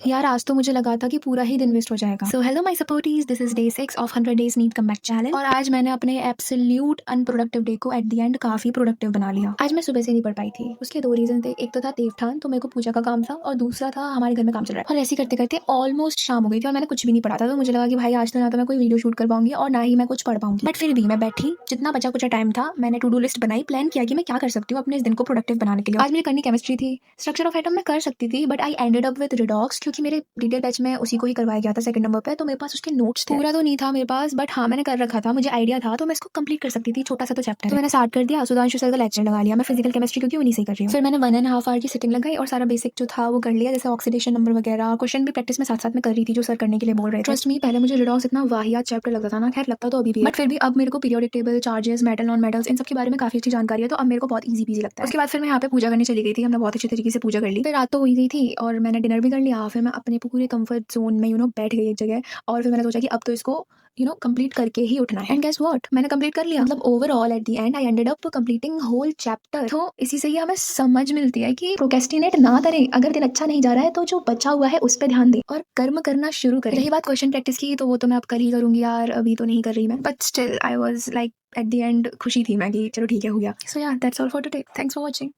यार आज तो मुझे लगा था कि पूरा ही दिन वेस्ट हो जाएगा। So hello my supporters, this is day 6 of 100 days need come back challenge और आज मैंने अपने एब्सोल्यूट अनप्रोडक्टिव डे को एट द एंड काफी प्रोडक्टिव बना लिया। आज मैं सुबह से नहीं पढ़ पाई थी, उसके दो रीजन थे। एक तो था देवठान, तो मेरे को पूजा का काम था, और दूसरा था हमारे घर में काम चल रहा है। और ऐसे करते करते ऑलमोस्ट शाम हो गई थी और मैंने कुछ भी नहीं पढ़ा था। तो मुझे लगा कि भाई आज तो ना तो मैं कोई वीडियो शूट कर पाऊंगी और ना ही मैं कुछ पढ़ पाऊंगी। बट फिर भी मैं बैठी, जितना बचा कुछ टाइम था मैंने टू डू लिस्ट बनाई, प्लान किया कि मैं क्या कर सकती हूँ अपने इस दिन को प्रोडक्टिव बनाने के लिए। आज मेरी करनी केमिस्ट्री थी। स्ट्रक्चर ऑफ एटम मैं कर सकती थी, but I ended up with redox, क्योंकि मेरे डिटेल बैच में उसी को ही करवाया गया था सेकंड नंबर पे। तो मेरे पास उसके नोट्स थे। पूरा तो नहीं था मेरे पास, बट हाँ मैंने कर रखा था, मुझे आइडिया था, तो मैं इसको कंप्लीट कर सकती थी। छोटा सा तो चैप्टर है। तो मैंने स्टार्ट कर दिया। सुधांशु सर का लेक्चर लगा लिया। मैं फिजिकल केमिस्ट्री क्योंकि उन्हीं से कर रही हूँ। फिर मैंने 1.5 आवर की सिटिंग लगाई और सारा बेसिक जो था वो कर लिया, जैसे ऑक्सीडेशन नंबर वगैरह। क्वेश्चन भी प्रैक्टिस में साथ साथ में कर रही थी जो सर करने के लिए बोल रहे थे। ट्रस्ट मी, पहले मुझे रिडॉक्स इतना वाहियात चैप्टर लगता था ना, खैर लगता तो अभी भी है, बट फिर भी अब मेरे को periodic table, charges, metal, non metals, इन सब के बारे में काफी अच्छी जानकारी है, तो अब मेरे को बहुत ईजी पीजी लगता है। उसके बाद फिर मैं यहाँ पे पूजा करने चली गई थी। हमने बहुत अच्छी तरीके से पूजा कर ली। फिर रात तो हो ही गई थी और मैंने डिनर भी कर लिया। फिर मैं अपने पूरे कंफर्ट जोन में बैठ गई एक जगह, और फिर मैंने सोचा कि अब तो इसको कंप्लीट करके ही उठना है। एंड गेस व्हाट, मैंने कंप्लीट कर लिया। मतलब overall at the end I ended up completing whole chapter. तो इसी से ही हमें समझ मिलती है कि प्रोक्रेस्टिनेट ना करें। अगर दिन अच्छा नहीं जा रहा है तो जो बचा हुआ है उस पर ध्यान दें और कर्म करना शुरू करें। रही बात क्वेश्चन प्रैक्टिस की, तो वो तो मैं अब कल ही करूंगी यार, अभी तो नहीं कर रही मैं, but still I was like eight the and खुशी थी मैं कि चलो ठीक है, हो गया। सो या that's all for today. Thanks for watching.